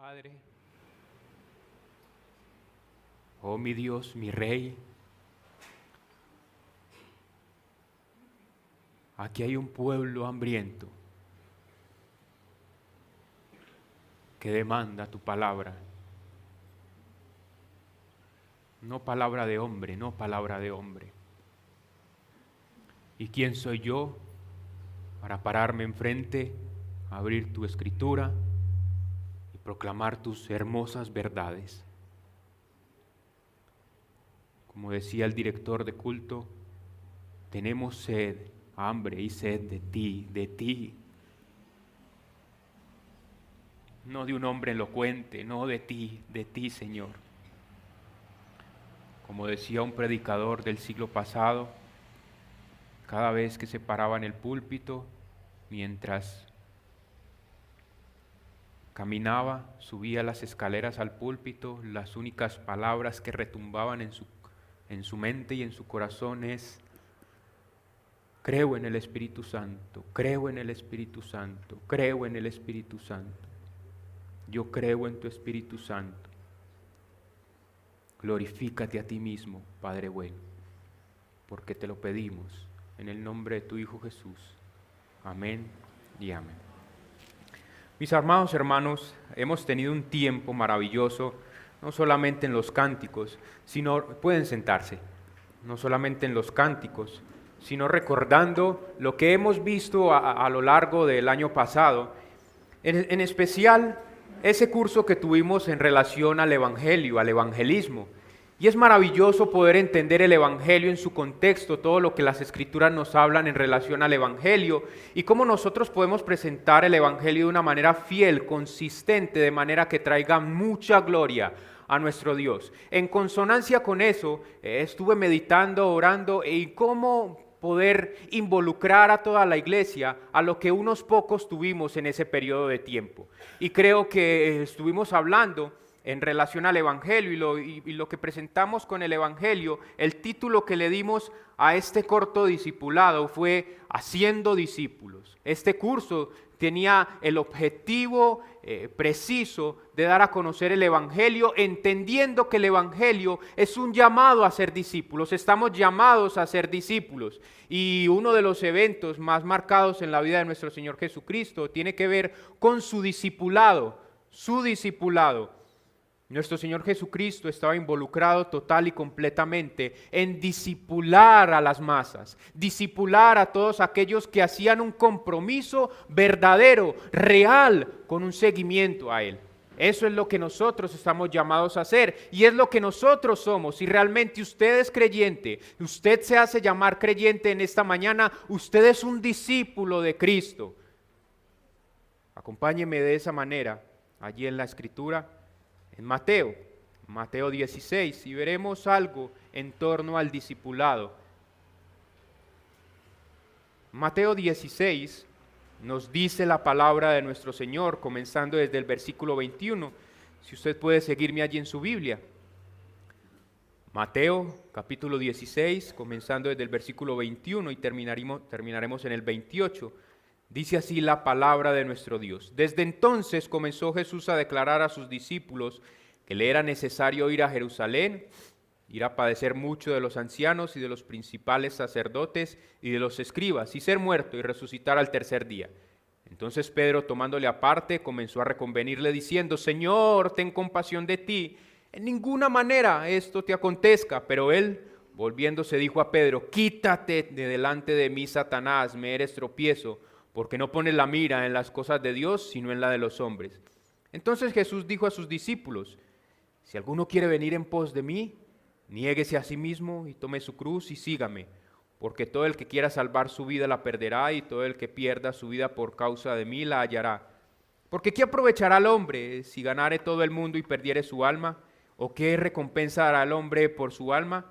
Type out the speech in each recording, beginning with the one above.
Padre, oh mi Dios, mi Rey, aquí hay un pueblo hambriento que demanda tu palabra. No palabra de hombre, no palabra de hombre. ¿Y quién soy yo para pararme enfrente, abrir tu escritura y proclamar tus hermosas verdades? Como decía el director de culto, tenemos sed, hambre y sed de ti, de ti. No de un hombre elocuente, no de ti, Señor. Como decía un predicador del siglo pasado, cada vez que se paraba en el púlpito, mientras caminaba, subía las escaleras al púlpito, las únicas palabras que retumbaban en su mente y en su corazón es: creo en el Espíritu Santo, creo en el Espíritu Santo, creo en el Espíritu Santo. Yo creo en tu Espíritu Santo. Glorifícate a ti mismo, Padre bueno, porque te lo pedimos en el nombre de tu Hijo Jesús. Amén y amén. Mis amados hermanos, hemos tenido un tiempo maravilloso, no solamente en los cánticos, sino, pueden sentarse, no solamente en los cánticos, sino recordando lo que hemos visto a lo largo del año pasado, en especial ese curso que tuvimos en relación al Evangelio, al evangelismo. Y es maravilloso poder entender el Evangelio en su contexto, todo lo que las Escrituras nos hablan en relación al Evangelio y cómo nosotros podemos presentar el Evangelio de una manera fiel, consistente, de manera que traiga mucha gloria a nuestro Dios. En consonancia con eso, estuve meditando, orando y cómo poder involucrar a toda la iglesia a lo que unos pocos tuvimos en ese periodo de tiempo. Y creo que estuvimos hablando en relación al Evangelio y lo que presentamos con el Evangelio. El título que le dimos a este corto discipulado fue Haciendo Discípulos. Este curso tenía el objetivo preciso de dar a conocer el Evangelio, entendiendo que el Evangelio es un llamado a ser discípulos. Estamos llamados a ser discípulos. Y uno de los eventos más marcados en la vida de nuestro Señor Jesucristo tiene que ver con su discipulado. Su discipulado. Nuestro Señor Jesucristo estaba involucrado total y completamente en discipular a las masas, discipular a todos aquellos que hacían un compromiso verdadero, real, con un seguimiento a Él. Eso es lo que nosotros estamos llamados a hacer y es lo que nosotros somos. Si realmente usted es creyente, usted se hace llamar creyente en esta mañana, usted es un discípulo de Cristo. Acompáñeme de esa manera, allí en la Escritura, en Mateo 16, y veremos algo en torno al discipulado. Mateo 16 nos dice la palabra de nuestro Señor, comenzando desde el versículo 21. Si usted puede seguirme allí en su Biblia. Mateo capítulo 16, comenzando desde el versículo 21 y terminaremos en el 28. Dice así la palabra de nuestro Dios. Desde entonces comenzó Jesús a declarar a sus discípulos que le era necesario ir a Jerusalén, ir a padecer mucho de los ancianos y de los principales sacerdotes y de los escribas, y ser muerto y resucitar al tercer día. Entonces Pedro, tomándole aparte, comenzó a reconvenirle diciendo: Señor, ten compasión de ti, en ninguna manera esto te acontezca. Pero él, volviéndose, dijo a Pedro: Quítate de delante de mí, Satanás, me eres tropiezo, porque no pones la mira en las cosas de Dios, sino en la de los hombres. Entonces Jesús dijo a sus discípulos: Si alguno quiere venir en pos de mí, niéguese a sí mismo y tome su cruz y sígame, porque todo el que quiera salvar su vida la perderá, y todo el que pierda su vida por causa de mí la hallará. Porque ¿qué aprovechará al hombre si ganare todo el mundo y perdiere su alma? ¿O qué recompensa dará al hombre por su alma?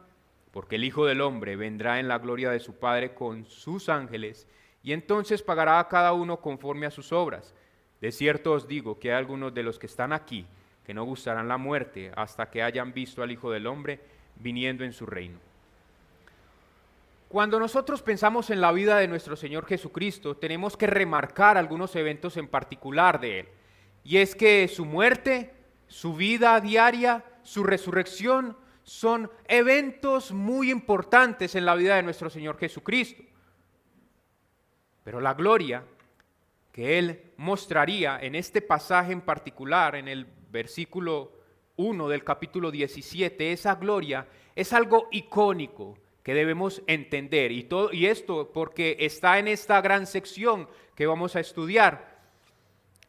Porque el Hijo del Hombre vendrá en la gloria de su Padre con sus ángeles, y entonces pagará a cada uno conforme a sus obras. De cierto os digo que hay algunos de los que están aquí que no gustarán la muerte hasta que hayan visto al Hijo del Hombre viniendo en su reino. Cuando nosotros pensamos en la vida de nuestro Señor Jesucristo, tenemos que remarcar algunos eventos en particular de Él. y es que su muerte, su vida diaria, su resurrección son eventos muy importantes en la vida de nuestro Señor Jesucristo. Pero la gloria que Él mostraría en este pasaje en particular, en el versículo 1 del capítulo 17, esa gloria es algo icónico que debemos entender, y esto porque está en esta gran sección que vamos a estudiar.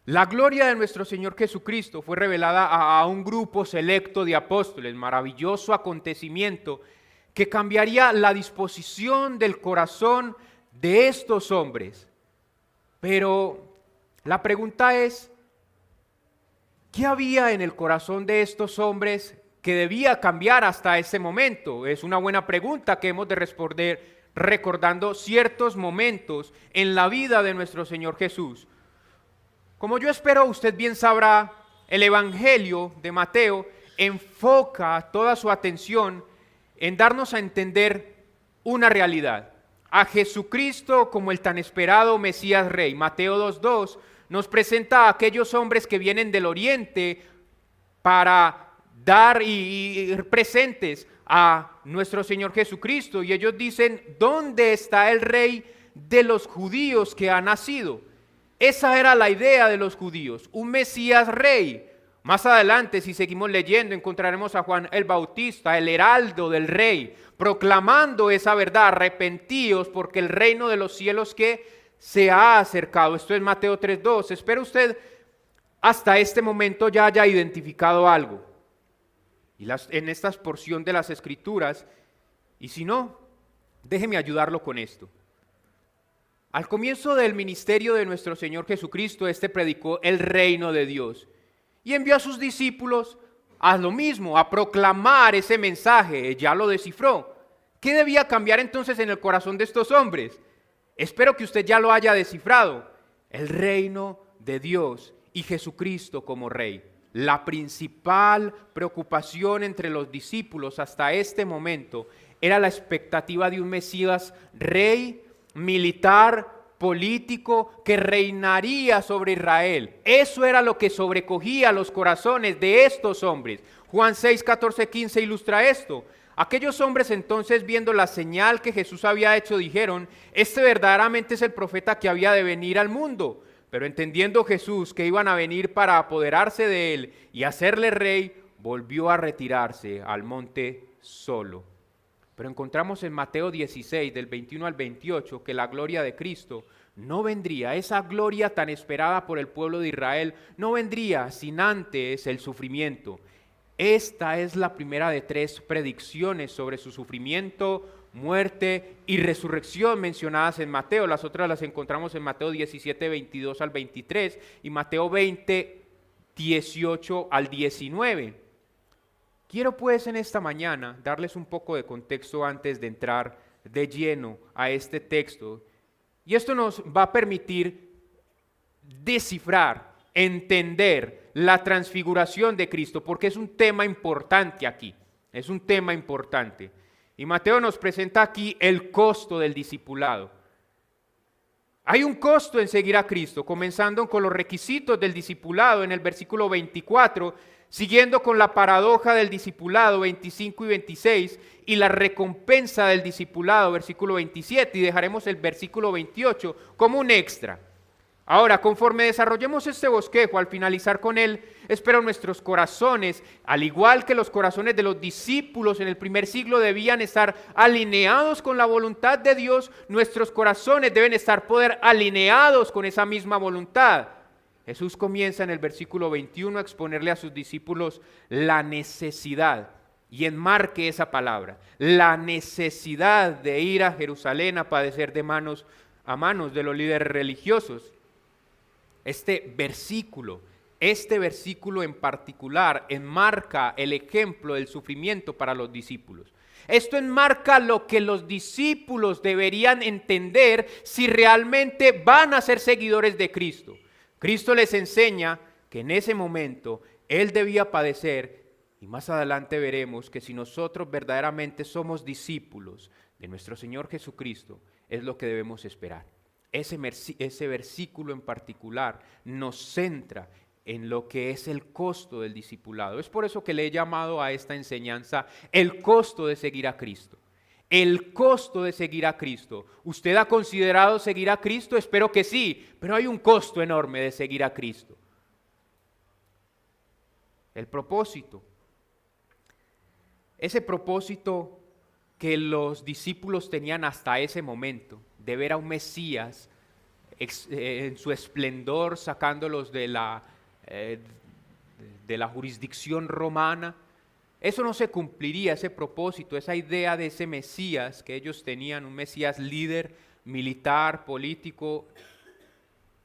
La gloria de nuestro Señor Jesucristo fue revelada a un grupo selecto de apóstoles, maravilloso acontecimiento que cambiaría la disposición del corazón de estos hombres. Pero la pregunta es, ¿qué había en el corazón de estos hombres que debía cambiar hasta ese momento? Es una buena pregunta que hemos de responder recordando ciertos momentos en la vida de nuestro Señor Jesús. Como yo espero usted bien sabrá, el Evangelio de Mateo enfoca toda su atención en darnos a entender una realidad. A Jesucristo como el tan esperado Mesías Rey. Mateo 2:2 nos presenta a aquellos hombres que vienen del oriente para dar y presentes a nuestro Señor Jesucristo. Y ellos dicen, ¿dónde está el Rey de los judíos que ha nacido? Esa era la idea de los judíos, un Mesías Rey. Más adelante, si seguimos leyendo, encontraremos a Juan el Bautista, el heraldo del Rey, proclamando esa verdad: arrepentíos porque el reino de los cielos que se ha acercado. Esto es Mateo 3:2. Espero usted hasta este momento ya haya identificado algo en esta porción de las Escrituras, y si no, déjeme ayudarlo con esto. Al comienzo del ministerio de nuestro Señor Jesucristo, predicó el reino de Dios y envió a sus discípulos a lo mismo, a proclamar ese mensaje. Ya lo descifró. ¿Qué debía cambiar entonces en el corazón de estos hombres? Espero que usted ya lo haya descifrado. El reino de Dios y Jesucristo como Rey. La principal preocupación entre los discípulos hasta este momento era la expectativa de un Mesías Rey, militar, político, que reinaría sobre Israel. Eso era lo que sobrecogía los corazones de estos hombres. Juan 6, 14, 15 ilustra esto. Aquellos hombres entonces, viendo la señal que Jesús había hecho, dijeron, verdaderamente es el profeta que había de venir al mundo. Pero entendiendo Jesús que iban a venir para apoderarse de él y hacerle rey, volvió a retirarse al monte solo. Pero encontramos en Mateo 16, del 21 al 28, que la gloria de Cristo no vendría, esa gloria tan esperada por el pueblo de Israel, no vendría sin antes el sufrimiento. Esta es la primera de 3 predicciones sobre su sufrimiento, muerte y resurrección mencionadas en Mateo. Las otras las encontramos en Mateo 17, 22 al 23 y Mateo 20, 18 al 19. Quiero pues en esta mañana darles un poco de contexto antes de entrar de lleno a este texto. Y esto nos va a permitir descifrar, entender la transfiguración de Cristo, porque es un tema importante aquí, es un tema importante. Y Mateo nos presenta aquí el costo del discipulado. Hay un costo en seguir a Cristo, comenzando con los requisitos del discipulado en el versículo 24, siguiendo con la paradoja del discipulado 25 y 26 y la recompensa del discipulado versículo 27, y dejaremos el versículo 28 como un extra. Ahora, conforme desarrollemos este bosquejo, al finalizar con él, espero nuestros corazones, al igual que los corazones de los discípulos en el primer siglo, debían estar alineados con la voluntad de Dios. Nuestros corazones deben estar alineados con esa misma voluntad. Jesús comienza en el versículo 21 a exponerle a sus discípulos la necesidad, y enmarque esa palabra, la necesidad de ir a Jerusalén a padecer a manos de los líderes religiosos. Este versículo en particular enmarca el ejemplo del sufrimiento para los discípulos. Esto enmarca lo que los discípulos deberían entender si realmente van a ser seguidores de Cristo. Cristo les enseña que en ese momento Él debía padecer, y más adelante veremos que si nosotros verdaderamente somos discípulos de nuestro Señor Jesucristo, es lo que debemos esperar. Ese versículo en particular nos centra en lo que es el costo del discipulado. Es por eso que le he llamado a esta enseñanza el costo de seguir a Cristo. El costo de seguir a Cristo. ¿Usted ha considerado seguir a Cristo? Espero que sí, pero hay un costo enorme de seguir a Cristo. El propósito. Ese propósito que los discípulos tenían hasta ese momento, de ver a un Mesías en su esplendor, sacándolos de la jurisdicción romana, eso no se cumpliría, ese propósito, esa idea de ese Mesías que ellos tenían, un Mesías líder, militar, político,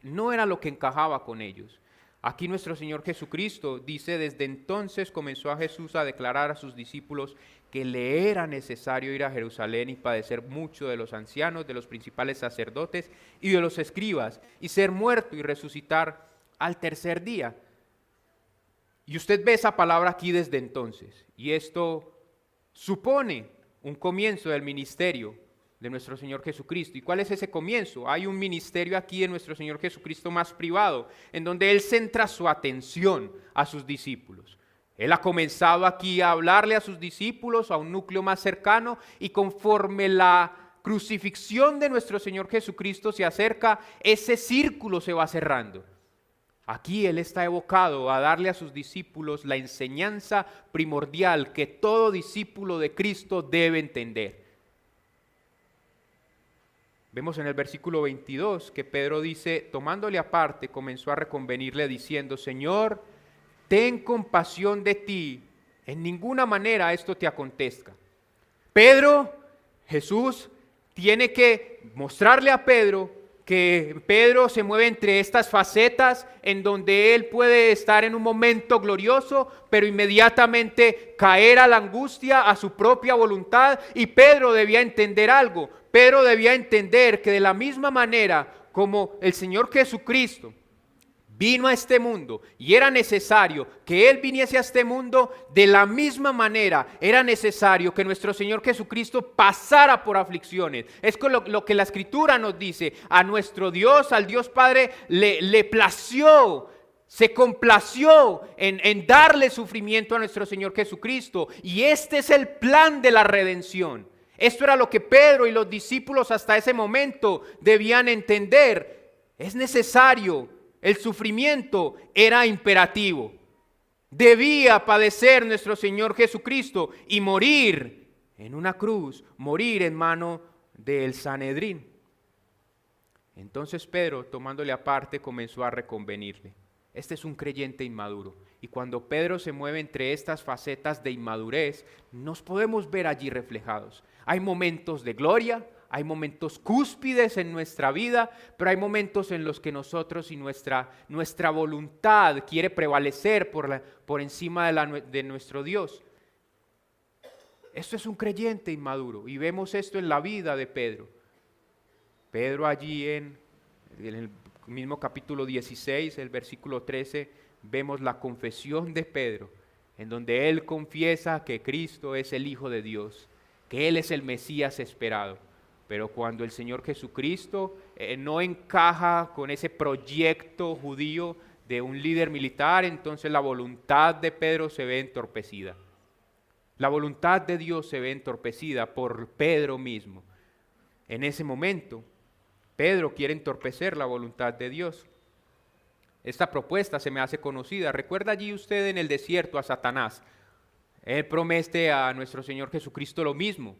no era lo que encajaba con ellos. Aquí nuestro Señor Jesucristo dice, desde entonces comenzó a Jesús a declarar a sus discípulos que le era necesario ir a Jerusalén y padecer mucho de los ancianos, de los principales sacerdotes y de los escribas, y ser muerto y resucitar al tercer día. Y usted ve esa palabra aquí desde entonces, y esto supone un comienzo del ministerio de nuestro Señor Jesucristo. ¿Y cuál es ese comienzo? Hay un ministerio aquí de nuestro Señor Jesucristo más privado, en donde Él centra su atención a sus discípulos. Él ha comenzado aquí a hablarle a sus discípulos, a un núcleo más cercano, y conforme la crucifixión de nuestro Señor Jesucristo se acerca, ese círculo se va cerrando. Aquí Él está evocado a darle a sus discípulos la enseñanza primordial que todo discípulo de Cristo debe entender. Vemos en el versículo 22 que Pedro dice, tomándole aparte, comenzó a reconvenirle diciendo, Señor, ten compasión de ti, en ninguna manera esto te acontezca. Jesús tiene que mostrarle a Pedro que Pedro se mueve entre estas facetas en donde él puede estar en un momento glorioso, pero inmediatamente caer a la angustia, a su propia voluntad, y Pedro debía entender algo. Pedro debía entender que de la misma manera como el Señor Jesucristo vino a este mundo y era necesario que Él viniese a este mundo, de la misma manera era necesario que nuestro Señor Jesucristo pasara por aflicciones. Es lo que la Escritura nos dice. A nuestro Dios, al Dios Padre, le plació, se complació en darle sufrimiento a nuestro Señor Jesucristo. Y este es el plan de la redención. Esto era lo que Pedro y los discípulos hasta ese momento debían entender. Es necesario. El sufrimiento era imperativo. Debía padecer nuestro Señor Jesucristo y morir en una cruz, morir en mano del Sanedrín. Entonces Pedro, tomándole aparte, comenzó a reconvenirle. Este es un creyente inmaduro. Y cuando Pedro se mueve entre estas facetas de inmadurez, nos podemos ver allí reflejados. Hay momentos de gloria, hay momentos cúspides en nuestra vida, pero hay momentos en los que nosotros y nuestra voluntad quiere prevalecer por encima de nuestro Dios. Esto es un creyente inmaduro y vemos esto en la vida de Pedro. Pedro allí en el mismo capítulo 16, el versículo 13, vemos la confesión de Pedro, en donde él confiesa que Cristo es el Hijo de Dios, que Él es el Mesías esperado. Pero cuando el Señor Jesucristo no encaja con ese proyecto judío de un líder militar, entonces la voluntad de Pedro se ve entorpecida. La voluntad de Dios se ve entorpecida por Pedro mismo. En ese momento, Pedro quiere entorpecer la voluntad de Dios. Esta propuesta se me hace conocida. ¿Recuerda allí usted en el desierto a Satanás? Él promete a nuestro Señor Jesucristo lo mismo.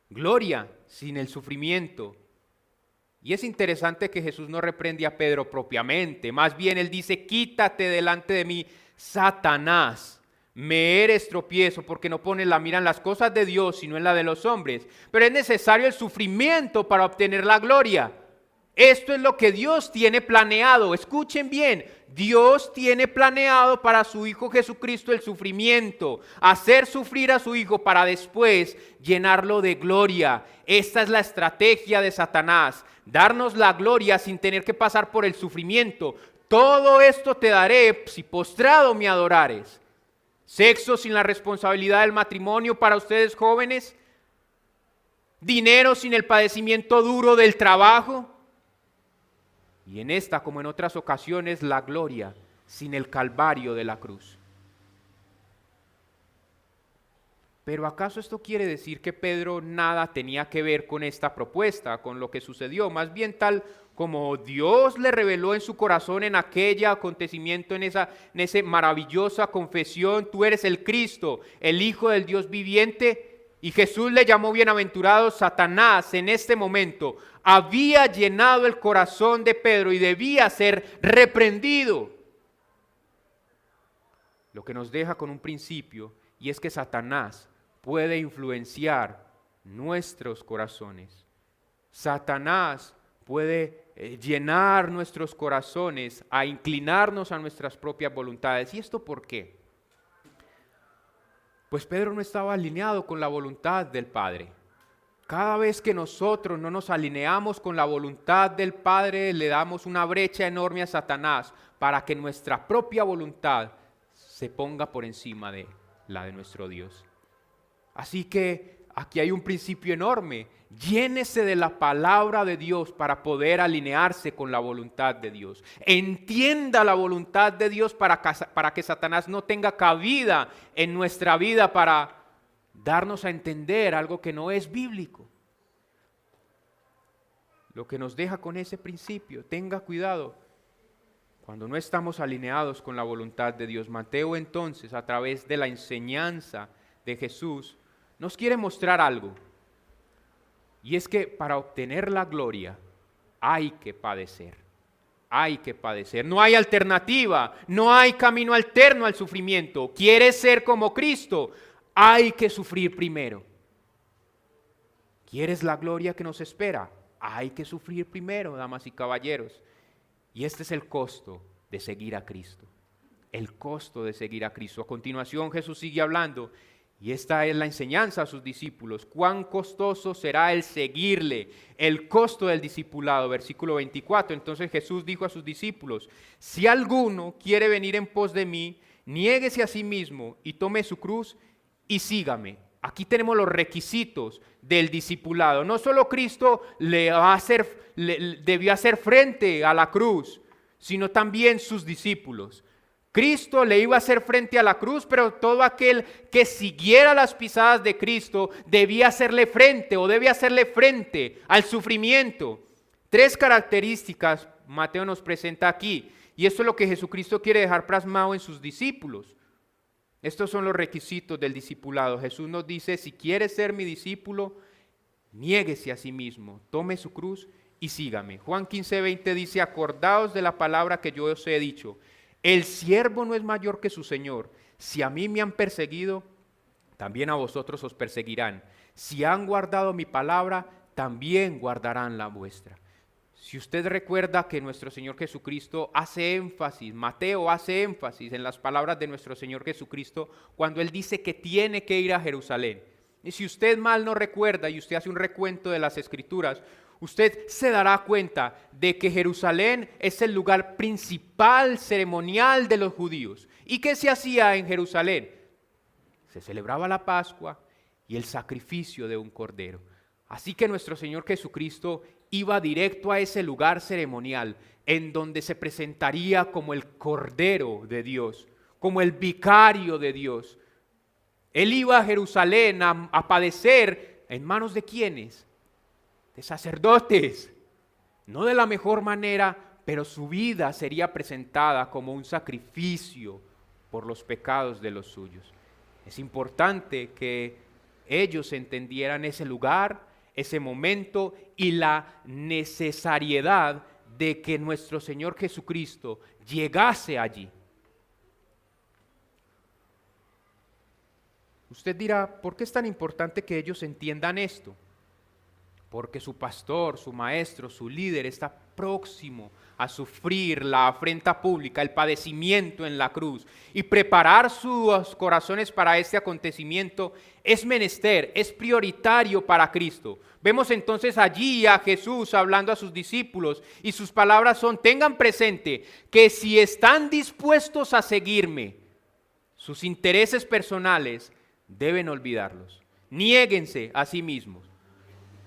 Gloria sin el sufrimiento. Y es interesante que Jesús no reprende a Pedro propiamente, más bien Él dice, quítate delante de mí, Satanás, me eres tropiezo porque no pones la mira en las cosas de Dios sino en la de los hombres. Pero es necesario el sufrimiento para obtener la gloria. Esto es lo que Dios tiene planeado. Escuchen bien, Dios tiene planeado para su Hijo Jesucristo el sufrimiento, hacer sufrir a su Hijo para después llenarlo de gloria. Esta es la estrategia de Satanás, darnos la gloria sin tener que pasar por el sufrimiento. Todo esto te daré si postrado me adorares. Sexo sin la responsabilidad del matrimonio para ustedes jóvenes, dinero sin el padecimiento duro del trabajo. Y en esta, como en otras ocasiones, la gloria sin el calvario de la cruz. Pero ¿acaso esto quiere decir que Pedro nada tenía que ver con esta propuesta, con lo que sucedió? Más bien tal como Dios le reveló en su corazón en aquel acontecimiento, en esa maravillosa confesión, tú eres el Cristo, el Hijo del Dios viviente, y Jesús le llamó bienaventurado. Satanás en este momento había llenado el corazón de Pedro y debía ser reprendido. Lo que nos deja con un principio, y es que Satanás puede influenciar nuestros corazones. Satanás puede llenar nuestros corazones a inclinarnos a nuestras propias voluntades. ¿Y esto por qué? Pues Pedro no estaba alineado con la voluntad del Padre. Cada vez que nosotros no nos alineamos con la voluntad del Padre, le damos una brecha enorme a Satanás para que nuestra propia voluntad se ponga por encima de la de nuestro Dios. Así que aquí hay un principio enorme. Llénese de la palabra de Dios para poder alinearse con la voluntad de Dios. Entienda la voluntad de Dios para que Satanás no tenga cabida en nuestra vida para darnos a entender algo que no es bíblico. Lo que nos deja con ese principio, tenga cuidado cuando no estamos alineados con la voluntad de Dios. Mateo entonces, a través de la enseñanza de Jesús, nos quiere mostrar algo, y es que para obtener la gloria hay que padecer, no hay alternativa, no hay camino alterno al sufrimiento. ¿Quieres ser como Cristo? Hay que sufrir primero. ¿Quieres la gloria que nos espera? Hay que sufrir primero, damas y caballeros, y este es el costo de seguir a Cristo, el costo de seguir a Cristo. A continuación Jesús sigue hablando, y esta es la enseñanza a sus discípulos. ¿Cuán costoso será el seguirle? El costo del discipulado, versículo 24. Entonces Jesús dijo a sus discípulos: si alguno quiere venir en pos de mí, niéguese a sí mismo y tome su cruz y sígame. Aquí tenemos los requisitos del discipulado. No solo Cristo debió hacer frente a la cruz, sino también sus discípulos. Cristo le iba a hacer frente a la cruz, pero todo aquel que siguiera las pisadas de Cristo debía hacerle frente al sufrimiento. 3 características Mateo nos presenta aquí, y esto es lo que Jesucristo quiere dejar plasmado en sus discípulos. Estos son los requisitos del discipulado. Jesús nos dice: si quieres ser mi discípulo, niéguese a sí mismo, tome su cruz y sígame. Juan 15:20 dice: acordaos de la palabra que yo os he dicho. El siervo no es mayor que su Señor. Si a mí me han perseguido, también a vosotros os perseguirán. Si han guardado mi palabra, también guardarán la vuestra. Si usted recuerda que nuestro Señor Jesucristo hace énfasis, Mateo hace énfasis en las palabras de nuestro Señor Jesucristo cuando Él dice que tiene que ir a Jerusalén. Y si usted mal no recuerda y usted hace un recuento de las Escrituras, usted se dará cuenta de que Jerusalén es el lugar principal ceremonial de los judíos. ¿Y qué se hacía en Jerusalén? Se celebraba la Pascua y el sacrificio de un cordero. Así que nuestro Señor Jesucristo iba directo a ese lugar ceremonial en donde se presentaría como el Cordero de Dios, como el vicario de Dios. Él iba a Jerusalén a padecer ¿en manos de quiénes? De sacerdotes, no de la mejor manera, pero su vida sería presentada como un sacrificio por los pecados de los suyos. Es importante que ellos entendieran ese lugar, ese momento y la necesariedad de que nuestro Señor Jesucristo llegase allí. Usted dirá, ¿por qué es tan importante que ellos entiendan esto? Porque su pastor, su maestro, su líder está próximo a sufrir la afrenta pública, el padecimiento en la cruz. Y preparar sus corazones para este acontecimiento es menester, es prioritario para Cristo. Vemos entonces allí a Jesús hablando a sus discípulos y sus palabras son: tengan presente que si están dispuestos a seguirme, sus intereses personales deben olvidarlos. Niéguense a sí mismos.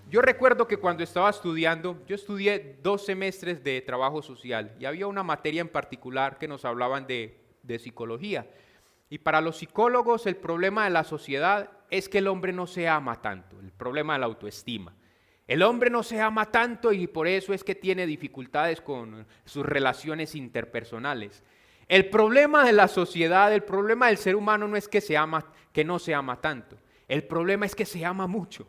Yo recuerdo que cuando estaba estudiando, yo estudié 2 semestres de trabajo social y había una materia en particular que nos hablaban de psicología. Y para los psicólogos el problema de la sociedad es que el hombre no se ama tanto, el problema de la autoestima. El hombre no se ama tanto y por eso es que tiene dificultades con sus relaciones interpersonales. El problema de la sociedad, el problema del ser humano no es que no se ama tanto. El problema es que se ama mucho.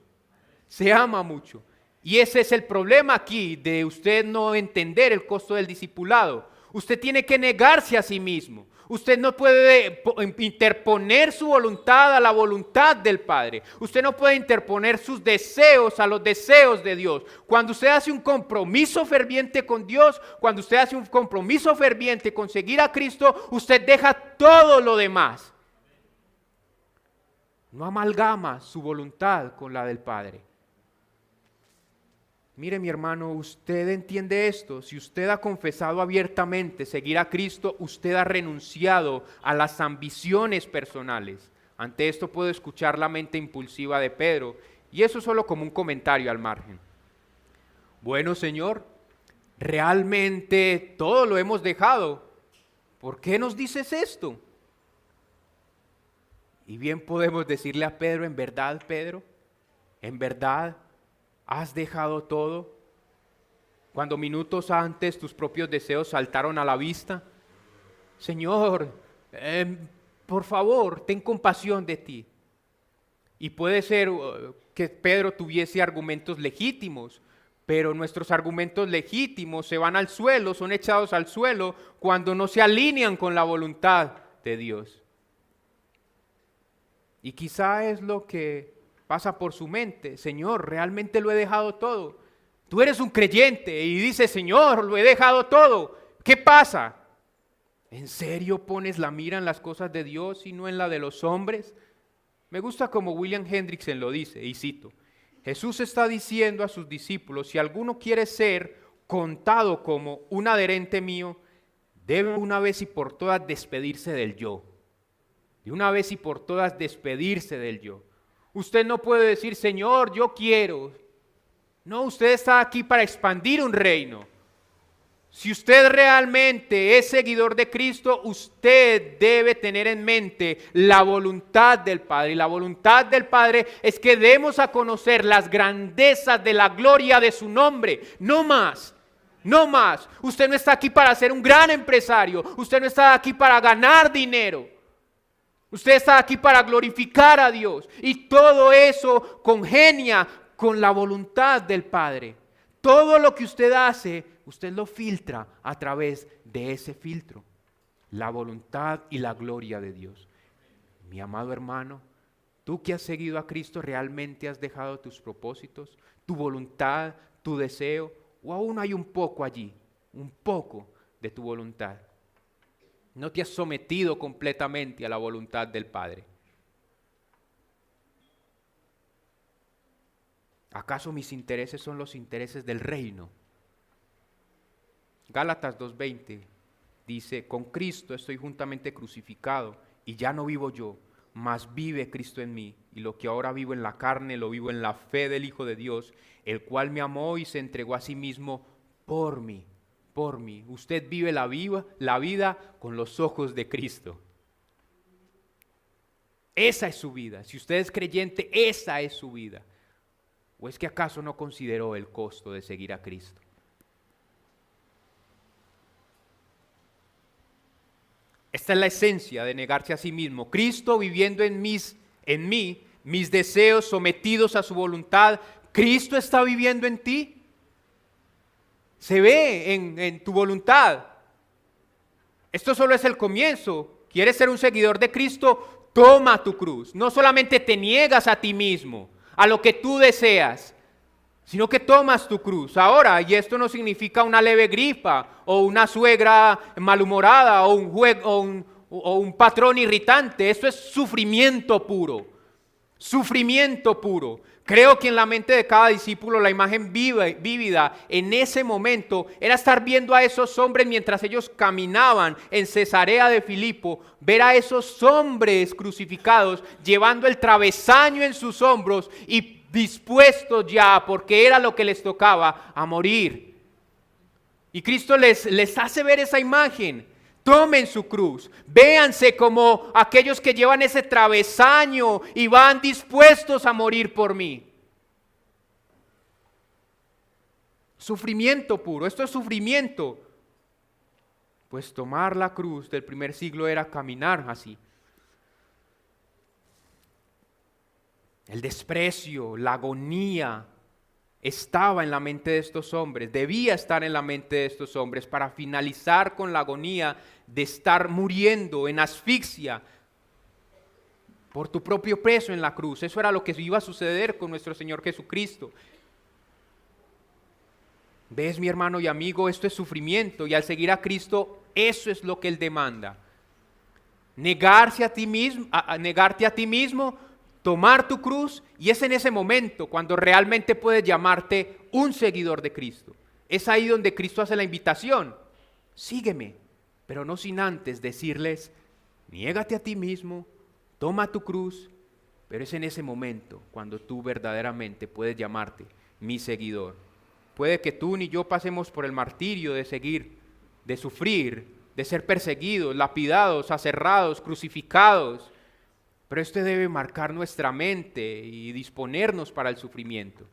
Se ama mucho. Y ese es el problema aquí de usted no entender el costo del discipulado. Usted tiene que negarse a sí mismo. Usted no puede interponer su voluntad a la voluntad del Padre. Usted no puede interponer sus deseos a los deseos de Dios. Cuando usted hace un compromiso ferviente con Dios, cuando usted hace un compromiso ferviente con seguir a Cristo, usted deja todo lo demás. No amalgama su voluntad con la del Padre. Mire, mi hermano, usted entiende esto. Si usted ha confesado abiertamente seguir a Cristo, usted ha renunciado a las ambiciones personales. Ante esto puedo escuchar la mente impulsiva de Pedro, y eso solo como un comentario al margen. Bueno, Señor, realmente todo lo hemos dejado. ¿Por qué nos dices esto? Y bien podemos decirle a Pedro, Pedro, en verdad, ¿has dejado todo? Cuando minutos antes tus propios deseos saltaron a la vista. Señor, por favor, ten compasión de ti. Y puede ser que Pedro tuviese argumentos legítimos, pero nuestros argumentos legítimos se van al suelo, son echados al suelo cuando no se alinean con la voluntad de Dios. Y quizá es lo que pasa por su mente. Señor, realmente lo he dejado todo. Tú eres un creyente y dices, Señor, lo he dejado todo. ¿Qué pasa? ¿En serio pones la mira en las cosas de Dios y no en la de los hombres? Me gusta como William Hendrickson lo dice, y cito: Jesús está diciendo a sus discípulos, si alguno quiere ser contado como un adherente mío, debe una vez y por todas despedirse del yo. De una vez y por todas despedirse del yo. Usted no puede decir, Señor, yo quiero. No, usted está aquí para expandir un reino. Si usted realmente es seguidor de Cristo, usted debe tener en mente la voluntad del Padre. Y la voluntad del Padre es que demos a conocer las grandezas de la gloria de su nombre. No más. No más. Usted no está aquí para ser un gran empresario. Usted no está aquí para ganar dinero. Usted está aquí para glorificar a Dios. Y todo eso congenia con la voluntad del Padre. Todo lo que usted hace, usted lo filtra a través de ese filtro. La voluntad y la gloria de Dios. Mi amado hermano, tú que has seguido a Cristo, ¿realmente has dejado tus propósitos, tu voluntad, tu deseo? ¿O aún hay un poco allí, un poco de tu voluntad? No te has sometido completamente a la voluntad del Padre. ¿Acaso mis intereses son los intereses del reino? Gálatas 2:20 dice, con Cristo estoy juntamente crucificado y ya no vivo yo, mas vive Cristo en mí. Y lo que ahora vivo en la carne, lo vivo en la fe del Hijo de Dios, el cual me amó y se entregó a sí mismo por mí. Por mí. Usted vive la vida con los ojos de Cristo. Esa es su vida. Si usted es creyente, esa es su vida. ¿O es que acaso no consideró el costo de seguir a Cristo? Esta es la esencia de negarse a sí mismo. Cristo viviendo en mí, mis deseos sometidos a su voluntad. ¿Cristo está viviendo en ti? Se ve en tu voluntad. Esto solo es el comienzo. ¿Quieres ser un seguidor de Cristo? Toma tu cruz. No solamente te niegas a ti mismo, a lo que tú deseas, sino que tomas tu cruz. Ahora, y esto no significa una leve gripa, o una suegra malhumorada, o un patrón irritante. Esto es sufrimiento puro. Sufrimiento puro. Creo que en la mente de cada discípulo la imagen vívida en ese momento era estar viendo a esos hombres mientras ellos caminaban en Cesarea de Filipo, ver a esos hombres crucificados llevando el travesaño en sus hombros y dispuestos ya, porque era lo que les tocaba, a morir. Y Cristo les hace ver esa imagen. Tomen su cruz, véanse como aquellos que llevan ese travesaño y van dispuestos a morir por mí. Sufrimiento puro, esto es sufrimiento. Pues tomar la cruz del primer siglo era caminar así. El desprecio, la agonía estaba en la mente de estos hombres, debía estar en la mente de estos hombres para finalizar con la agonía de estar muriendo en asfixia por tu propio peso en la cruz. Eso era lo que iba a suceder con nuestro Señor Jesucristo. ¿Ves, mi hermano y amigo? Esto es sufrimiento, y al seguir a Cristo, eso es lo que Él demanda. Negarte a ti mismo, tomar tu cruz, y es en ese momento cuando realmente puedes llamarte un seguidor de Cristo. Es ahí donde Cristo hace la invitación: sígueme, pero no sin antes decirles: niégate a ti mismo, toma tu cruz. Pero es en ese momento cuando tú verdaderamente puedes llamarte mi seguidor. Puede que tú ni yo pasemos por el martirio de seguir, de sufrir, de ser perseguidos, lapidados, aserrados, crucificados, pero esto debe marcar nuestra mente y disponernos para el sufrimiento.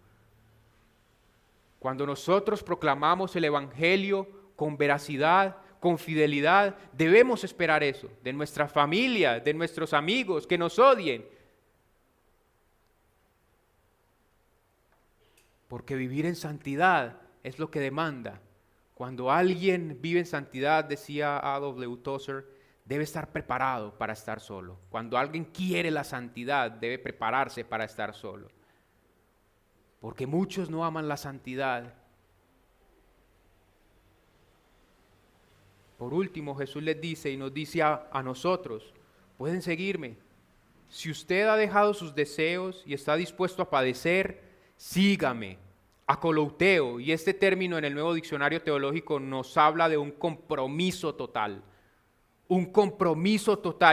Cuando nosotros proclamamos el Evangelio con veracidad, con fidelidad, debemos esperar eso de nuestra familia, de nuestros amigos que nos odien. Porque vivir en santidad es lo que demanda. Cuando alguien vive en santidad, decía A.W. Tozer, debe estar preparado para estar solo. Cuando alguien quiere la santidad, debe prepararse para estar solo. Porque muchos no aman la santidad. Por último, Jesús les dice y nos dice a nosotros: pueden seguirme. Si usted ha dejado sus deseos y está dispuesto a padecer, sígame. Acolouteo, y este término en el Nuevo Diccionario Teológico nos habla de un compromiso total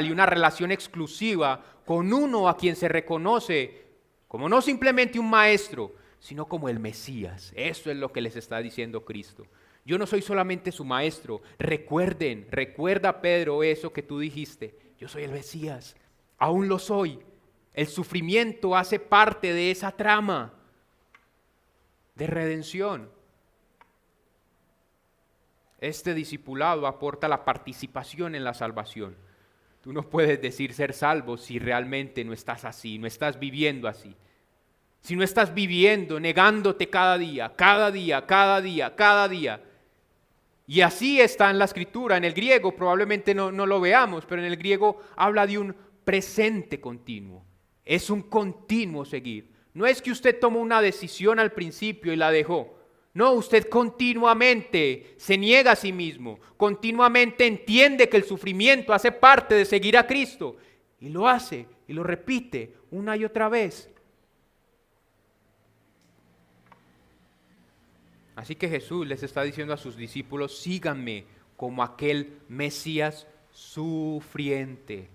y una relación exclusiva con uno a quien se reconoce como no simplemente un maestro, sino como el Mesías. Eso es lo que les está diciendo Cristo. Yo no soy solamente su maestro. Recuerda, Pedro, eso que tú dijiste: yo soy el Mesías, aún lo soy. El sufrimiento hace parte de esa trama de redención. Este discipulado aporta la participación en la salvación. Tú no puedes decir ser salvo si realmente no estás así, no estás viviendo así. Si no estás viviendo, negándote cada día. Y así está en la Escritura. En el griego probablemente no lo veamos, pero en el griego habla de un presente continuo. Es un continuo seguir. No es que usted tomó una decisión al principio y la dejó. No, usted continuamente se niega a sí mismo, continuamente entiende que el sufrimiento hace parte de seguir a Cristo, y lo hace y lo repite una y otra vez. Así que Jesús les está diciendo a sus discípulos: síganme como aquel Mesías sufriente.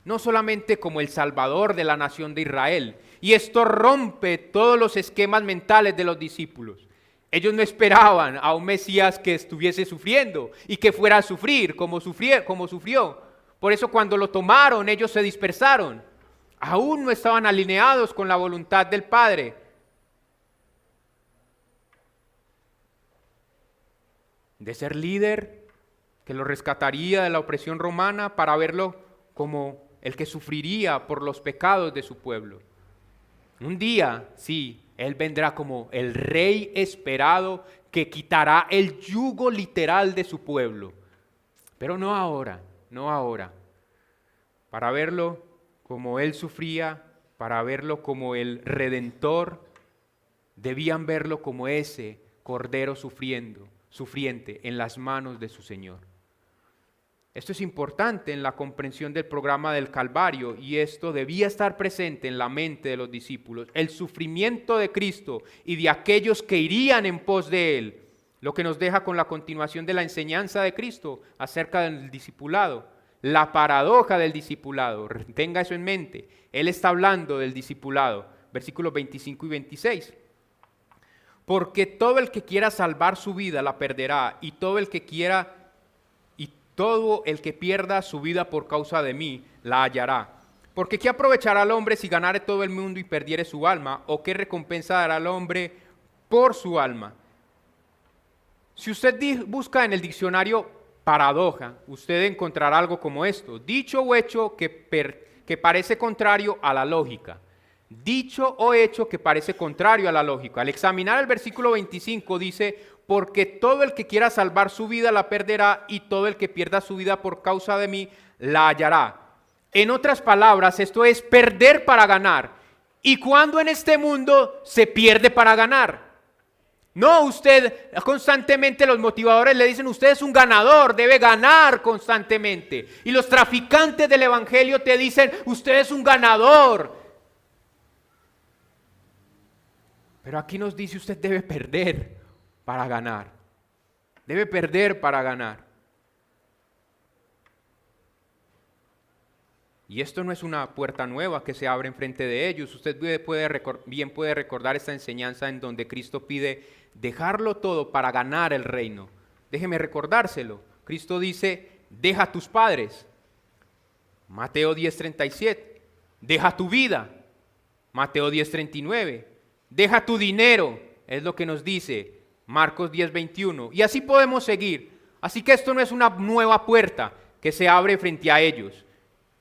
No solamente como el Salvador de la nación de Israel. Y esto rompe todos los esquemas mentales de los discípulos. Ellos no esperaban a un Mesías que estuviese sufriendo y que fuera a sufrir como sufrió. Por eso cuando lo tomaron, ellos se dispersaron. Aún no estaban alineados con la voluntad del Padre. De ser líder, que lo rescataría de la opresión romana, para verlo como el que sufriría por los pecados de su pueblo. Un día, sí, Él vendrá como el Rey esperado que quitará el yugo literal de su pueblo. Pero no ahora. Para verlo como Él sufría, para verlo como el Redentor, debían verlo como ese Cordero sufriente en las manos de su Señor. Esto es importante en la comprensión del programa del Calvario, y esto debía estar presente en la mente de los discípulos. El sufrimiento de Cristo y de aquellos que irían en pos de Él, lo que nos deja con la continuación de la enseñanza de Cristo acerca del discipulado. La paradoja del discipulado, tenga eso en mente. Él está hablando del discipulado, versículos 25 y 26. Porque todo el que quiera salvar su vida la perderá, y todo el que pierda su vida por causa de mí la hallará. Porque ¿qué aprovechará al hombre si ganare todo el mundo y perdiere su alma? ¿O qué recompensa dará al hombre por su alma? Si usted busca en el diccionario paradoja, usted encontrará algo como esto: dicho o hecho que parece contrario a la lógica. Dicho o hecho que parece contrario a la lógica. Al examinar el versículo 25 dice: porque todo el que quiera salvar su vida la perderá, y todo el que pierda su vida por causa de mí la hallará. En otras palabras, esto es perder para ganar. ¿Y cuándo en este mundo se pierde para ganar? No, usted constantemente, los motivadores le dicen: usted es un ganador, debe ganar constantemente. Y los traficantes del evangelio te dicen: usted es un ganador. Pero aquí nos dice: usted debe perder para ganar. Debe perder para ganar. Y esto no es una puerta nueva que se abre enfrente de ellos. Usted bien puede recordar esta enseñanza en donde Cristo pide dejarlo todo para ganar el reino. Déjeme recordárselo. Cristo dice: deja a tus padres. Mateo 10:37. Deja tu vida. Mateo 10:39. Deja tu dinero. Es lo que nos dice Marcos 10:21. Y así podemos seguir. Así que esto no es una nueva puerta que se abre frente a ellos.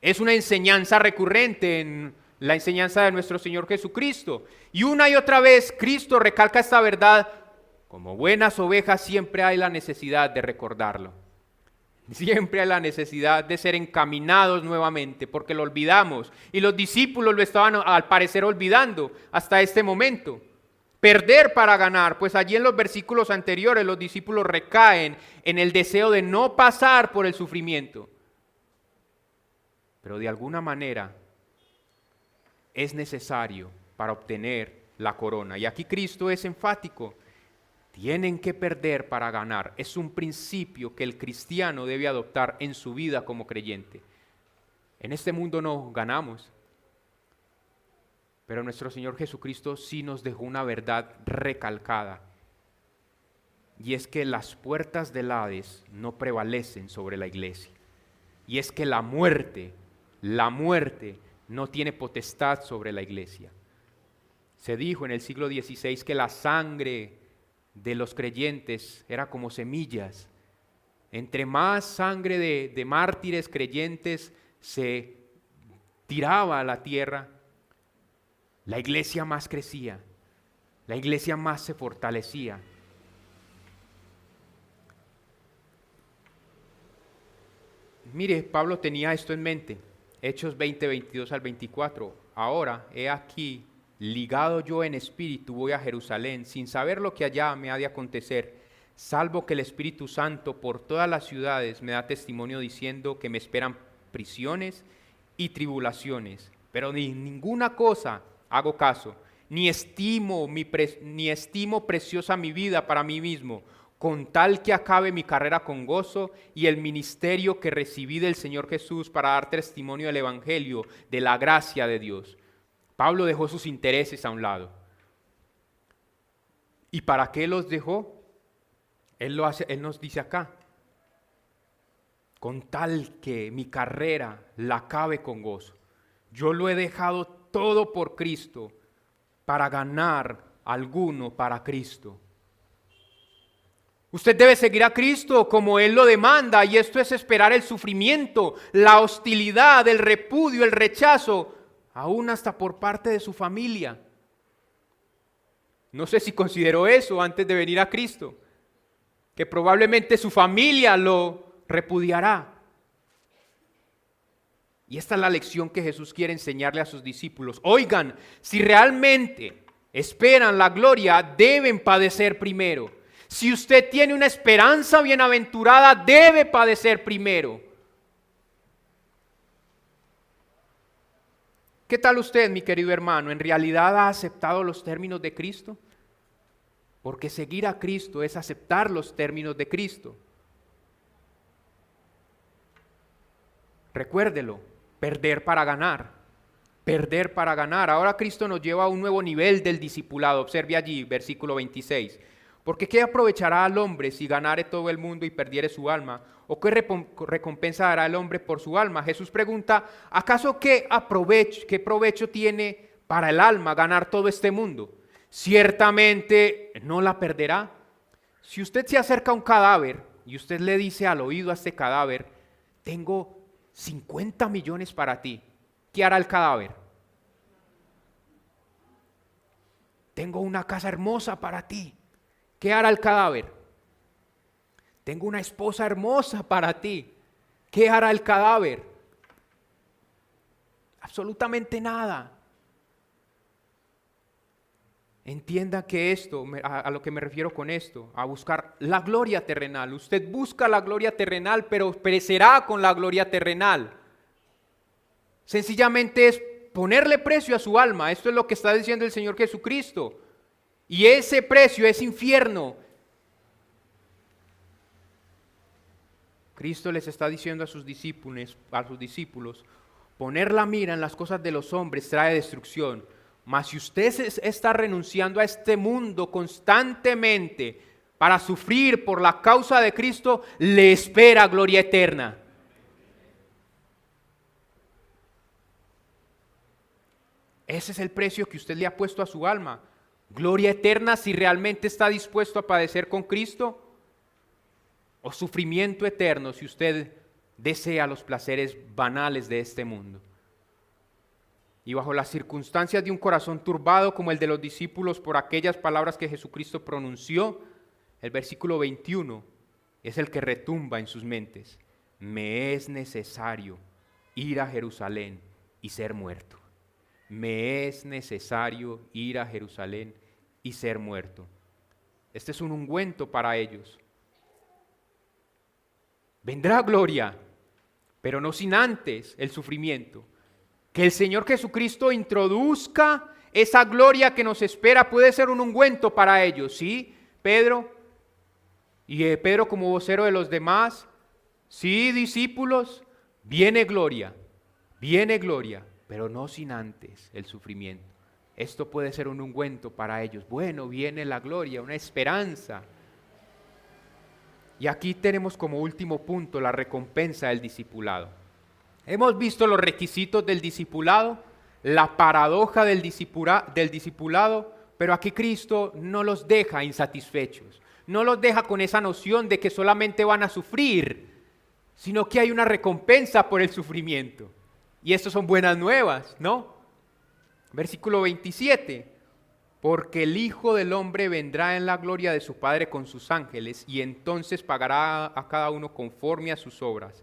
Es una enseñanza recurrente en la enseñanza de nuestro Señor Jesucristo. Y una y otra vez Cristo recalca esta verdad. Como buenas ovejas siempre hay la necesidad de recordarlo. Siempre hay la necesidad de ser encaminados nuevamente, porque lo olvidamos. Y los discípulos lo estaban al parecer olvidando hasta este momento. Perder para ganar, pues allí en los versículos anteriores los discípulos recaen en el deseo de no pasar por el sufrimiento. Pero de alguna manera es necesario para obtener la corona. Y aquí Cristo es enfático: tienen que perder para ganar. Es un principio que el cristiano debe adoptar en su vida como creyente. En este mundo no ganamos, pero nuestro Señor Jesucristo sí nos dejó una verdad recalcada. Y es que las puertas del Hades no prevalecen sobre la iglesia. Y es que la muerte no tiene potestad sobre la iglesia. Se dijo en el siglo XVI que la sangre de los creyentes era como semillas. Entre más sangre de mártires creyentes se tiraba a la tierra, la iglesia más crecía, la iglesia más se fortalecía. Mire, Pablo tenía esto en mente. Hechos 20, 22 al 24. Ahora, he aquí, ligado yo en espíritu, voy a Jerusalén, sin saber lo que allá me ha de acontecer, salvo que el Espíritu Santo por todas las ciudades me da testimonio diciendo que me esperan prisiones y tribulaciones. Pero ni ninguna cosa hago caso, ni estimo preciosa mi vida para mí mismo, con tal que acabe mi carrera con gozo y el ministerio que recibí del Señor Jesús para dar testimonio del Evangelio, de la gracia de Dios. Pablo dejó sus intereses a un lado. ¿Y para qué los dejó? Él nos dice acá: con tal que mi carrera la acabe con gozo. Yo lo he dejado todo por Cristo para ganar alguno para Cristo. Usted debe seguir a Cristo como Él lo demanda, y esto es esperar el sufrimiento, la hostilidad, el repudio, el rechazo, aún hasta por parte de su familia. No sé si consideró eso antes de venir a Cristo, que probablemente su familia lo repudiará. Y esta es la lección que Jesús quiere enseñarle a sus discípulos. Oigan, si realmente esperan la gloria, deben padecer primero. Si usted tiene una esperanza bienaventurada, debe padecer primero. ¿Qué tal usted, mi querido hermano? ¿En realidad ha aceptado los términos de Cristo? Porque seguir a Cristo es aceptar los términos de Cristo. Recuérdelo, perder para ganar. Perder para ganar. Ahora Cristo nos lleva a un nuevo nivel del discipulado. Observe allí, versículo 26. Porque ¿qué aprovechará al hombre si ganare todo el mundo y perdiere su alma? ¿O qué recompensa dará el hombre por su alma? Jesús pregunta, ¿acaso qué provecho tiene para el alma ganar todo este mundo? Ciertamente no la perderá. Si usted se acerca a un cadáver y usted le dice al oído a este cadáver, tengo 50 millones para ti, ¿qué hará el cadáver? Tengo una casa hermosa para ti, ¿qué hará el cadáver? Tengo una esposa hermosa para ti, ¿qué hará el cadáver? Absolutamente nada. Entienda que esto, a lo que me refiero con esto, a buscar la gloria terrenal. Usted busca la gloria terrenal, pero perecerá con la gloria terrenal. Sencillamente es ponerle precio a su alma. Esto es lo que está diciendo el Señor Jesucristo. Y ese precio es infierno. Cristo les está diciendo a sus discípulos, poner la mira en las cosas de los hombres trae destrucción. Mas si usted está renunciando a este mundo constantemente para sufrir por la causa de Cristo, le espera gloria eterna. Ese es el precio que usted le ha puesto a su alma. Gloria eterna si realmente está dispuesto a padecer con Cristo, o sufrimiento eterno si usted desea los placeres banales de este mundo. Y bajo las circunstancias de un corazón turbado como el de los discípulos por aquellas palabras que Jesucristo pronunció, el versículo 21 es el que retumba en sus mentes. Me es necesario ir a Jerusalén y ser muerto. Me es necesario ir a Jerusalén y ser muerto. Este es un ungüento para ellos. Vendrá gloria, pero no sin antes el sufrimiento. Que el Señor Jesucristo introduzca esa gloria que nos espera puede ser un ungüento para ellos, ¿sí, Pedro? Y Pedro como vocero de los demás, sí, discípulos, viene gloria, pero no sin antes el sufrimiento. Esto puede ser un ungüento para ellos. Bueno, viene la gloria, una esperanza. Y aquí tenemos como último punto la recompensa del discipulado. Hemos visto los requisitos del discipulado, la paradoja del discipulado, pero aquí Cristo no los deja insatisfechos, no los deja con esa noción de que solamente van a sufrir, sino que hay una recompensa por el sufrimiento. Y esto son buenas nuevas, ¿no? Versículo 27, porque el Hijo del Hombre vendrá en la gloria de su Padre con sus ángeles, y entonces pagará a cada uno conforme a sus obras.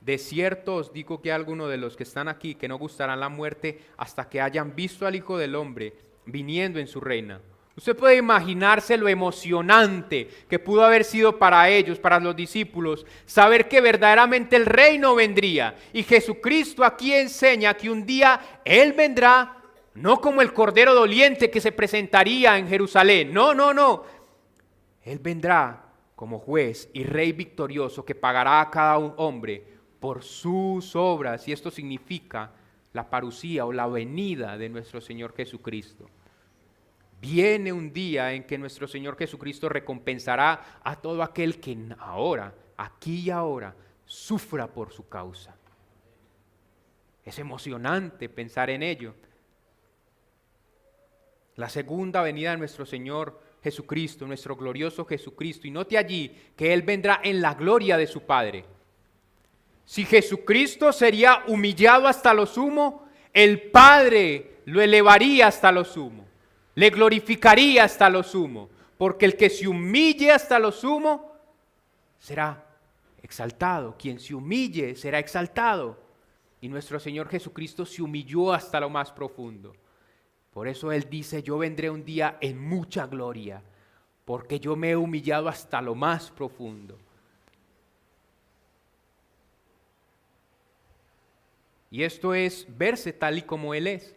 De cierto os digo que algunos de los que están aquí que no gustarán la muerte hasta que hayan visto al Hijo del Hombre viniendo en su reina. Usted puede imaginarse lo emocionante que pudo haber sido para ellos, para los discípulos, saber que verdaderamente el reino vendría. Y Jesucristo aquí enseña que un día Él vendrá, no como el cordero doliente que se presentaría en Jerusalén. No. Él vendrá como juez y rey victorioso que pagará a cada hombre por sus obras, y esto significa la parusía o la venida de nuestro Señor Jesucristo. Viene un día en que nuestro Señor Jesucristo recompensará a todo aquel que ahora, aquí y ahora, sufra por su causa. Es emocionante pensar en ello. La segunda venida de nuestro Señor Jesucristo, nuestro glorioso Jesucristo, y note allí que Él vendrá en la gloria de su Padre. Si Jesucristo sería humillado hasta lo sumo, el Padre lo elevaría hasta lo sumo, le glorificaría hasta lo sumo, porque el que se humille hasta lo sumo será exaltado, quien se humille será exaltado. Y nuestro Señor Jesucristo se humilló hasta lo más profundo. Por eso Él dice, yo vendré un día en mucha gloria, porque yo me he humillado hasta lo más profundo. Y esto es verse tal y como Él es.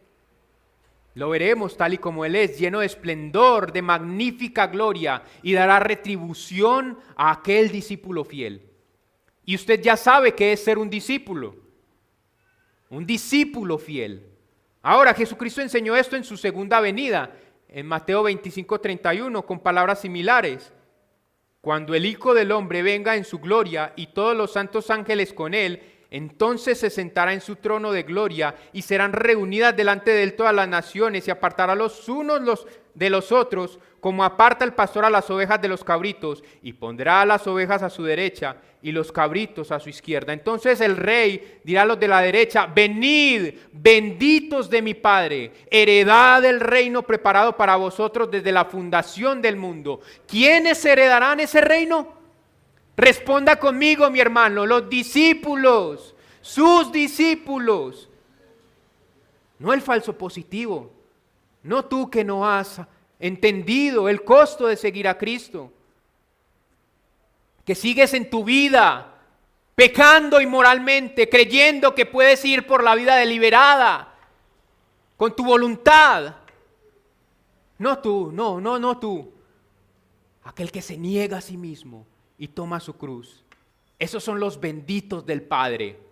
Lo veremos tal y como Él es, lleno de esplendor, de magnífica gloria, y dará retribución a aquel discípulo fiel. Y usted ya sabe qué es ser un discípulo. un discípulo fiel. Ahora, Jesucristo enseñó esto en su segunda venida, en Mateo 25:31, con palabras similares. Cuando el Hijo del Hombre venga en su gloria y todos los santos ángeles con él, entonces se sentará en su trono de gloria y serán reunidas delante de él todas las naciones y apartará los unos de los otros, como aparta el pastor a las ovejas de los cabritos, y pondrá a las ovejas a su derecha y los cabritos a su izquierda. Entonces el rey dirá a los de la derecha: venid, benditos de mi Padre, heredad del reino preparado para vosotros desde la fundación del mundo. ¿Quiénes heredarán ese reino? Responda conmigo, mi hermano: los discípulos, sus discípulos. No el falso positivo, no tú que no has entendido el costo de seguir a Cristo, que sigues en tu vida pecando inmoralmente, creyendo que puedes ir por la vida deliberada, con tu voluntad. No tú, no tú. Aquel que se niega a sí mismo y toma su cruz. Esos son los benditos del Padre.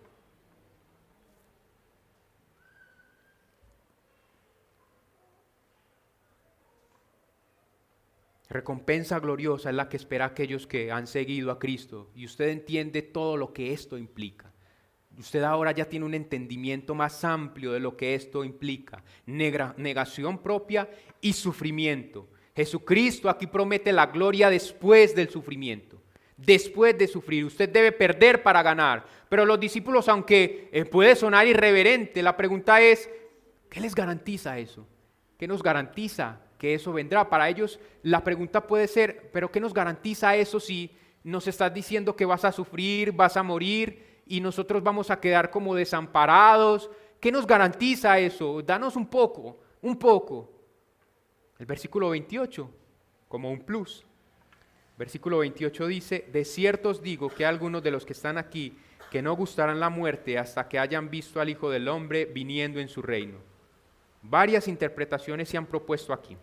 Recompensa gloriosa es la que espera a aquellos que han seguido a Cristo, y usted entiende todo lo que esto implica. Usted ahora ya tiene un entendimiento más amplio de lo que esto implica: negación propia y sufrimiento. Jesucristo aquí promete la gloria después del sufrimiento, después de sufrir. Usted debe perder para ganar. Pero los discípulos, aunque puede sonar irreverente, la pregunta es: ¿qué les garantiza eso? ¿Qué nos garantiza que eso vendrá? Para ellos la pregunta puede ser: ¿pero qué nos garantiza eso si nos estás diciendo que vas a sufrir, vas a morir y nosotros vamos a quedar como desamparados? ¿Qué nos garantiza eso? Danos un poco, un poco. El versículo 28, como un plus. Versículo 28 dice: de cierto os digo que algunos de los que están aquí que no gustarán la muerte hasta que hayan visto al Hijo del Hombre viniendo en su reino. Varias interpretaciones se han propuesto aquí.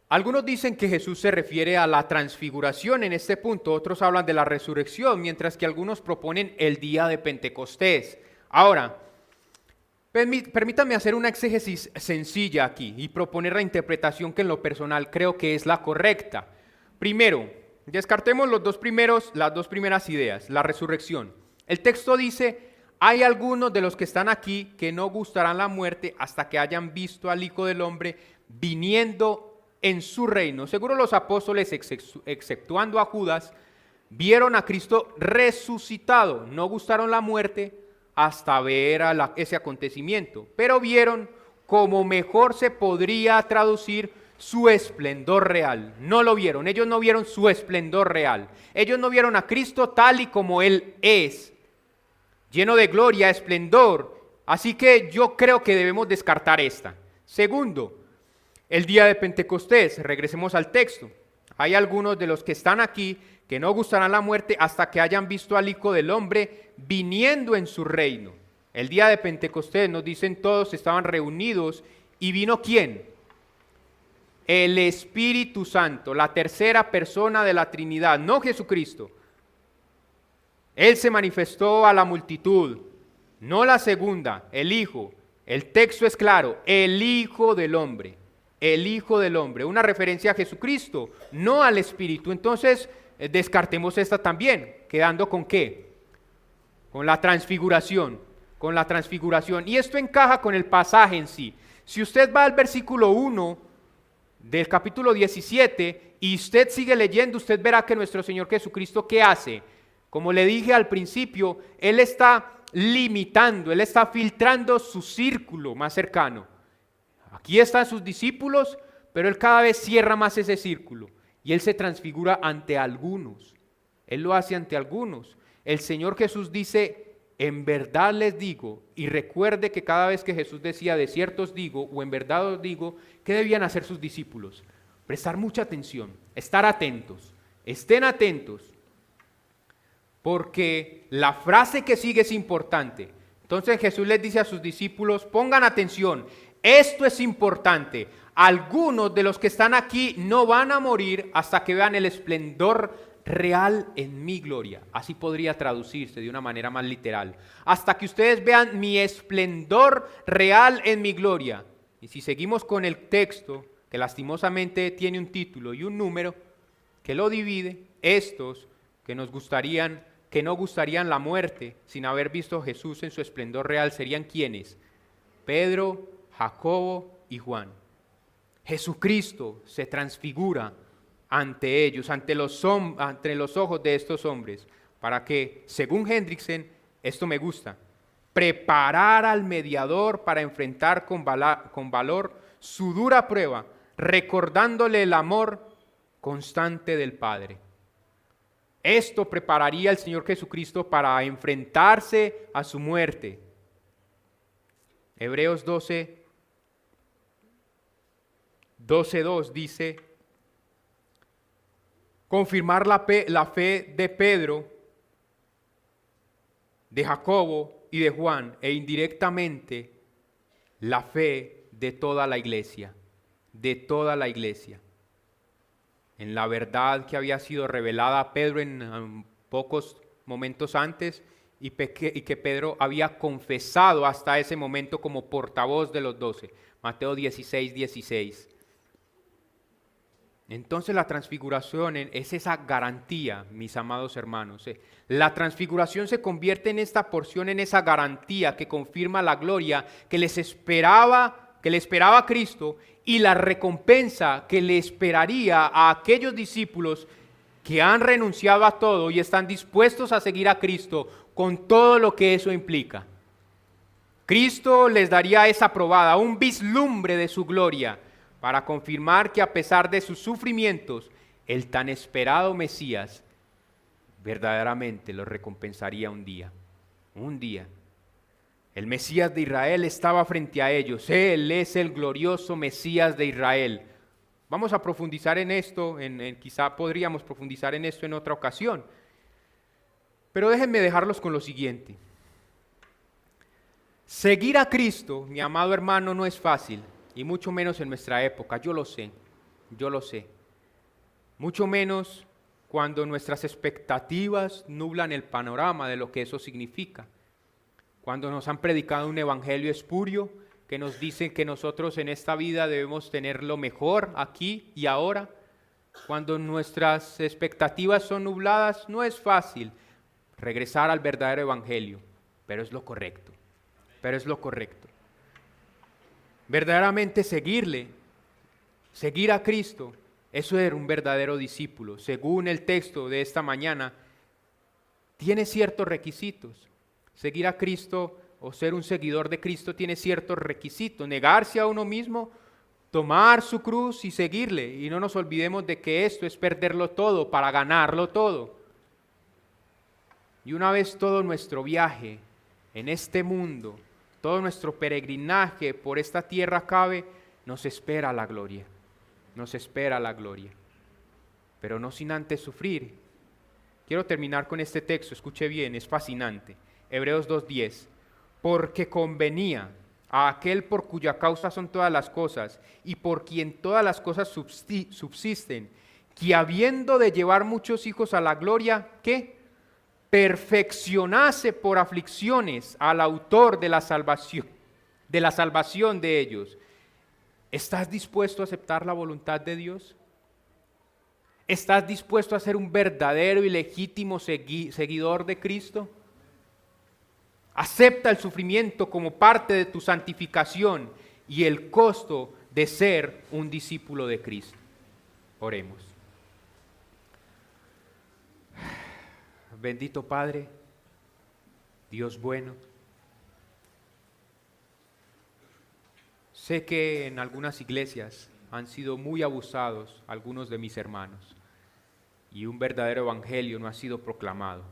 Algunos dicen que Jesús se refiere a la transfiguración en este punto, otros hablan de la resurrección, mientras que algunos proponen el día de Pentecostés. Ahora, permítanme hacer una exégesis sencilla aquí y proponer la interpretación que en lo personal creo que es la correcta. Primero, descartemos las dos primeras ideas, la resurrección. El texto dice: hay algunos de los que están aquí que no gustarán la muerte hasta que hayan visto al Hijo del Hombre viniendo en su reino. Seguro los apóstoles, exceptuando a Judas, vieron a Cristo resucitado. No gustaron la muerte hasta ver ese acontecimiento, pero vieron, como mejor se podría traducir, su esplendor real. No lo vieron, ellos no vieron su esplendor real. Ellos no vieron a Cristo tal y como Él es, lleno de gloria, esplendor. Así que yo creo que debemos descartar esta. Segundo, el día de Pentecostés. Regresemos al texto. Hay algunos de los que están aquí que no gustarán la muerte hasta que hayan visto al Hijo del Hombre viniendo en su reino. El día de Pentecostés, nos dicen, todos estaban reunidos y vino ¿quién? El Espíritu Santo, la tercera persona de la Trinidad, no Jesucristo. Él se manifestó a la multitud, no la segunda, el Hijo. El texto es claro: el Hijo del Hombre, el Hijo del Hombre. Una referencia a Jesucristo, no al Espíritu. Entonces, descartemos esta también, quedando ¿con qué? Con la transfiguración, con la transfiguración. Y esto encaja con el pasaje en sí. Si usted va al versículo 1 del capítulo 17 y usted sigue leyendo, usted verá que nuestro Señor Jesucristo, ¿qué hace? Como le dije al principio, Él está limitando, Él está filtrando su círculo más cercano. Aquí están sus discípulos, pero Él cada vez cierra más ese círculo y Él se transfigura ante algunos. Él lo hace ante algunos. El Señor Jesús dice: en verdad les digo, y recuerde que cada vez que Jesús decía de cierto os digo o en verdad os digo, ¿qué debían hacer sus discípulos? Prestar mucha atención, estar atentos, estén atentos. Porque la frase que sigue es importante. Entonces Jesús les dice a sus discípulos: pongan atención, esto es importante. Algunos de los que están aquí no van a morir hasta que vean el esplendor real en mi gloria. Así podría traducirse de una manera más literal. Hasta que ustedes vean mi esplendor real en mi gloria. Y si seguimos con el texto, que lastimosamente tiene un título y un número que lo divide, estos que no gustarían la muerte sin haber visto a Jesús en su esplendor real serían ¿quiénes? Pedro, Jacobo y Juan. Jesucristo se transfigura ante ellos, ante los ojos de estos hombres, para que, según Hendrickson, esto me gusta, preparar al mediador para enfrentar con valor su dura prueba, recordándole el amor constante del Padre. Esto prepararía al Señor Jesucristo para enfrentarse a su muerte. Hebreos 12:2 dice, confirmar la fe de Pedro, de Jacobo y de Juan, e indirectamente la fe de toda la iglesia, en la verdad que había sido revelada a Pedro en pocos momentos antes y que Pedro había confesado hasta ese momento como portavoz de los 12. Mateo 16:16. Entonces la transfiguración es esa garantía, mis amados hermanos. La transfiguración se convierte en esta porción, en esa garantía que confirma la gloria que le esperaba a Cristo y la recompensa que le esperaría a aquellos discípulos que han renunciado a todo y están dispuestos a seguir a Cristo con todo lo que eso implica. Cristo les daría esa probada, un vislumbre de su gloria, para confirmar que a pesar de sus sufrimientos, el tan esperado Mesías verdaderamente los recompensaría un día. El Mesías de Israel estaba frente a ellos. Él es el glorioso Mesías de Israel. Vamos a profundizar en esto, quizá podríamos profundizar en esto en otra ocasión. Pero déjenme dejarlos con lo siguiente. Seguir a Cristo, mi amado hermano, no es fácil. Y mucho menos en nuestra época, yo lo sé. Mucho menos cuando nuestras expectativas nublan el panorama de lo que eso significa. Cuando nos han predicado un evangelio espurio que nos dicen que nosotros en esta vida debemos tener lo mejor aquí y ahora. Cuando nuestras expectativas son nubladas, no es fácil regresar al verdadero evangelio, pero es lo correcto. Verdaderamente seguir a Cristo, eso era un verdadero discípulo. Según el texto de esta mañana, tiene ciertos requisitos. Seguir a Cristo o ser un seguidor de Cristo tiene ciertos requisitos. Negarse a uno mismo, tomar su cruz y seguirle. Y no nos olvidemos de que esto es perderlo todo para ganarlo todo. Y una vez todo nuestro viaje en este mundo, todo nuestro peregrinaje por esta tierra acabe, nos espera la gloria. Pero no sin antes sufrir. Quiero terminar con este texto, escuche bien, es fascinante. Hebreos 2:10. Porque convenía a aquel por cuya causa son todas las cosas y por quien todas las cosas subsisten, que habiendo de llevar muchos hijos a la gloria, ¿qué? Perfeccionase por aflicciones al autor de la salvación de ellos. ¿Estás dispuesto a aceptar la voluntad de Dios? ¿Estás dispuesto a ser un verdadero y legítimo seguidor de Cristo? Acepta el sufrimiento como parte de tu santificación y el costo de ser un discípulo de Cristo. Oremos. Bendito Padre, Dios bueno, sé que en algunas iglesias han sido muy abusados algunos de mis hermanos y un verdadero evangelio no ha sido proclamado.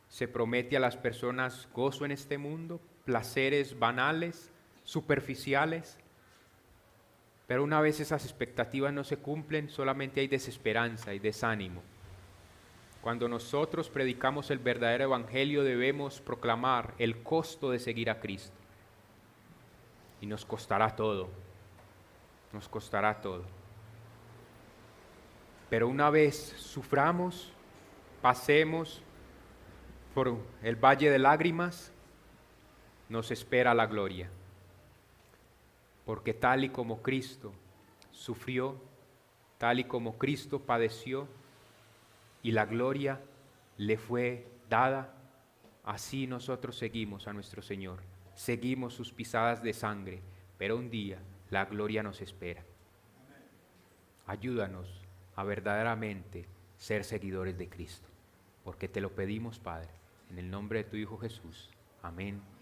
Se promete a las personas gozo en este mundo, placeres banales, superficiales, pero una vez esas expectativas no se cumplen, solamente hay desesperanza y desánimo. Cuando nosotros predicamos el verdadero evangelio debemos proclamar el costo de seguir a Cristo. Y nos costará todo. Pero una vez suframos, pasemos por el valle de lágrimas, nos espera la gloria. Porque tal y como Cristo sufrió, tal y como Cristo padeció y la gloria le fue dada, así nosotros seguimos a nuestro Señor, seguimos sus pisadas de sangre, pero un día la gloria nos espera. Ayúdanos a verdaderamente ser seguidores de Cristo, porque te lo pedimos, Padre, en el nombre de tu Hijo Jesús. Amén.